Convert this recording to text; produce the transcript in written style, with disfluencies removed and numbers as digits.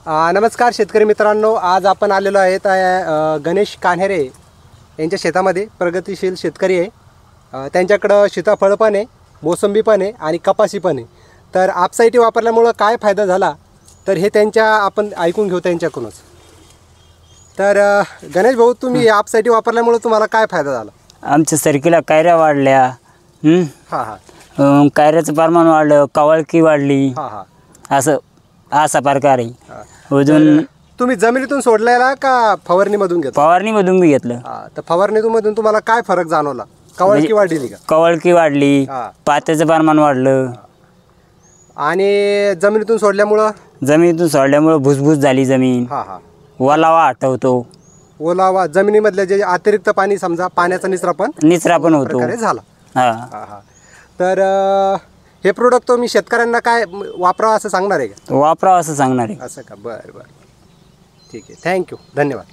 नमस्कार शेतकरी मित्रांनो, आज आपण आलेलो आहेत गणेश कान्हेरे यांच्या शेतामध्ये. प्रगतिशील शेतकरी आहे. त्यांच्याकडं सीताफळ पण आहे, मोसंबी पण आहे आणि कपासी पण आहे. तर आपसाईटी वापरल्यामुळं काय फायदा झाला तर हे आपण ऐकून घेऊ त्यांच्याकडूनच. तर गणेश भाऊ, तुम्ही आपसाईटी वापरल्यामुळं तुम्हाला काय फायदा झाला? आमच्या सरकीला कायऱ्या वाढल्या. हां हां कायऱ्याचं प्रमाण वाढलं, कवळकी वाढली. हां हां असं असा प्रकार आहे. अजून तुम्ही जमिनीतून सोडलेला का फवारणीमधून घेतला? फवारणीमधून बी घेतलं. तर फवारणीमधून तुम्हाला काय फरक जाणवला? कवळकी वाढली का? कवळकी वाढली, हां. पात्याचं प्रमाण वाढलं. आणि जमिनीतून सोडल्यामुळं भुसभुस झाली जमीन. हां हां ओलावा हटवतो, ओलावा जमिनीमधले जे अतिरिक्त पाणी, समजा पाण्याचा निचरा पण होतो. प्रकारे झाला. हा. हां हां तर हे प्रोडक्ट तुम्ही शेतकऱ्यांना काय वापरावं असं सांगणार आहे का? वापरावं असं सांगणार आहे. असं का? बरं बरं, ठीक आहे. थँक्यू, धन्यवाद.